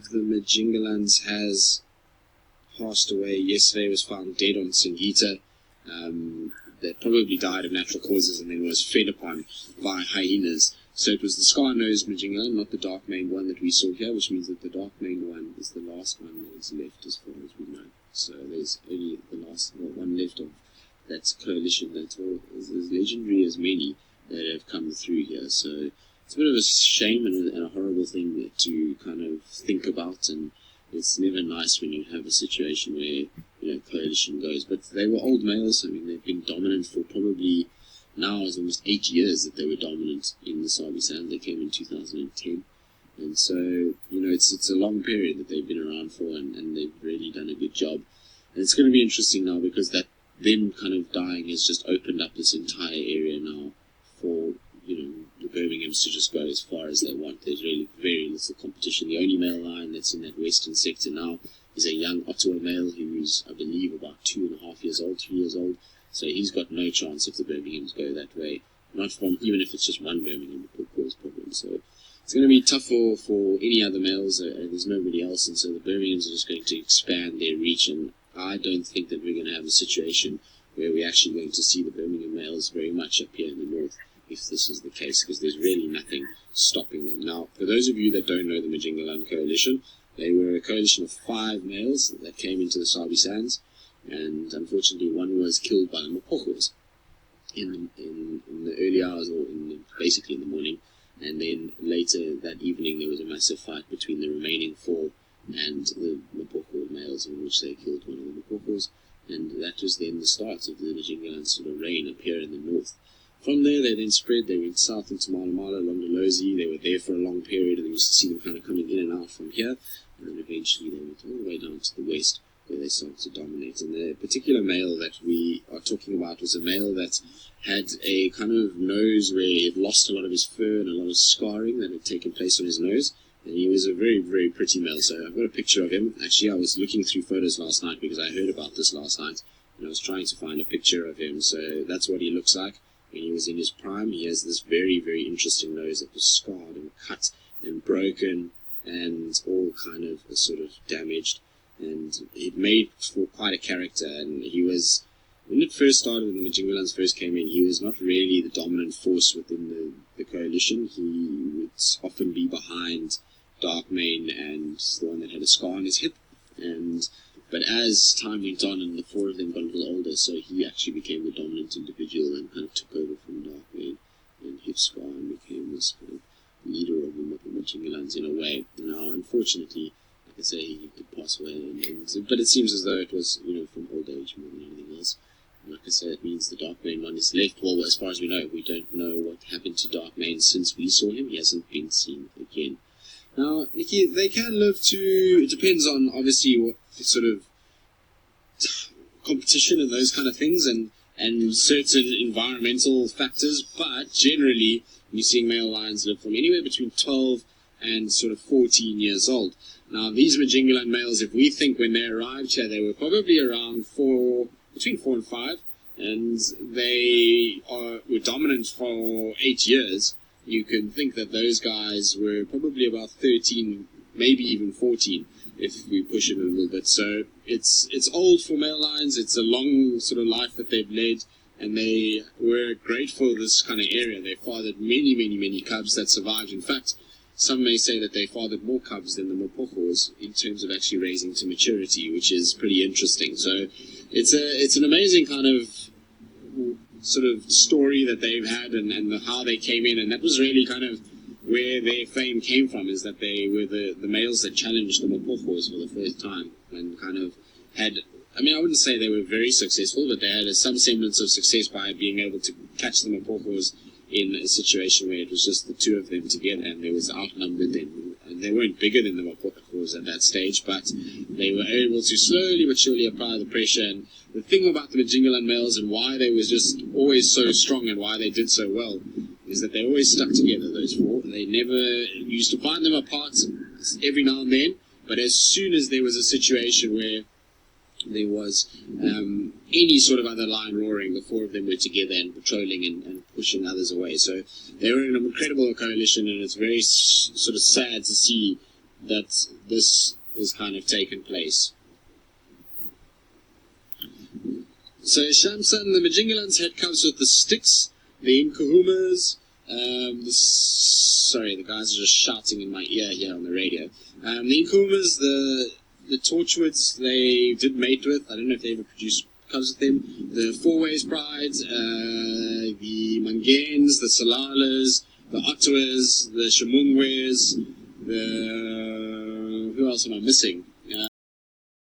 of the Majingilans has passed away. Yesterday was found dead on Singita. That probably died of natural causes and then was fed upon by hyenas. So it was the Scar Nose Majingilane, not the dark-maned one that we saw here, which means that the dark-maned one is the last one that is left as far as we know. So there's only the last one left of that coalition that's as legendary as many that have come through here. So it's a bit of a shame and a horrible thing to kind of think about, and it's never nice when you have a situation where, coalition goes. But they were old males. I mean, they've been dominant for probably now it's almost 8 years that they were dominant in the Sabi Sands. They came in 2010. And so, it's a long period that they've been around for, and they've really done a good job. And it's going to be interesting now because that them kind of dying has just opened up this entire area now for, the Birminghams to just go as far as they want. There's really very little competition. The only male lion that's in that western sector now is a young Ottawa male who's, I believe, about 2.5 years old, 3 years old. So he's got no chance if the Birminghams go that way. Not from, even if it's just one Birmingham, it could cause problems. So it's going to be tough for any other males. There's nobody else, and so the Birminghams are just going to expand their reach. And I don't think that we're going to have a situation where we're actually going to see the Birmingham males very much up here in the north, if this is the case, because there's really nothing stopping them. Now, for those of you that don't know the Majingilane Coalition, they were a coalition of 5 males that came into the Sabi Sands, and unfortunately one was killed by the Mapochos in the early hours, or basically in the morning, and then later that evening there was a massive fight between the remaining 4 and the Mapocho males, in which they killed one of the Mapochos, and that was then the start of the Majingilane sort of reign up here in the north. From there, they then spread. They went south into Malamala, Londolozi. They were there for a long period, and we used to see them kind of coming in and out from here. And then eventually they went all the way down to the west, where they started to dominate. And the particular male that we are talking about was a male that had a kind of nose where he had lost a lot of his fur and a lot of scarring that had taken place on his nose. And he was a very, very pretty male. So I've got a picture of him. Actually, I was looking through photos last night because I heard about this last night, and I was trying to find a picture of him. So that's what he looks like. When he was in his prime, he has this very, very interesting nose that was scarred and cut and broken and all kind of sort of damaged. And it made for quite a character. And he was, when it first started, when the Majingilans first came in, he was not really the dominant force within the coalition. He would often be behind Darkmane and the one that had a scar on his hip. But as time went on and the 4 of them got a little older, so he actually became the dominant individual and kind of took over from Darkmane and Hip Scar and became this kind of leader of the Majingilans in a way. Now, unfortunately, like I say, he did pass away, but it seems as though it was, from old age more than anything else. And like I say, it means the Darkmane one is left. Well, as far as we know, we don't know what happened to Darkmane since we saw him. He hasn't been seen again. Now, Nikki, they can live to, it depends on, obviously, what sort of competition and those kind of things, and certain environmental factors, but generally, you're seeing male lions live from anywhere between 12 and sort of 14 years old. Now, these Majingilane males, if we think when they arrived here, they were probably around between 4 and 5, and they were dominant for 8 years. You can think that those guys were probably about 13, maybe even 14, if we push it a little bit. So it's old for male lions. It's a long sort of life that they've led, and they were great for this kind of area. They fathered many, many, many cubs that survived. In fact, some may say that they fathered more cubs than the Mapochos in terms of actually raising to maturity, which is pretty interesting. So it's an amazing kind of sort of story that they've had, and how they came in, and that was really kind of where their fame came from, is that they were the males that challenged the Mapochos for the first time, and kind of had, I mean, I wouldn't say they were very successful, but they had some semblance of success by being able to catch the Mapochos in a situation where it was just the 2 of them together, and they was outnumbered, and they weren't bigger than the Mapochos at that stage, but they were able to slowly but surely apply the pressure. And the thing about the Majingilane males and why they was just always so strong and why they did so well is that they always stuck together, those 4. They never used to find them apart every now and then, but as soon as there was a situation where there was any sort of other lion roaring, the 4 of them were together and patrolling and pushing others away. So they were an incredible coalition, and it's very sort of sad to see that this is kind of taken place. So Shamsan, the Majingilane's head comes with the sticks, the Nkuhumas, sorry, the guys are just shouting in my ear here on the radio. The Nkuhumas, the Torchwoods, they did mate with. I don't know if they ever produced cubs with them. The Four Ways Brides, the Manganes, the Salalas, the Ottawas, the Shamungwes, who else am I missing?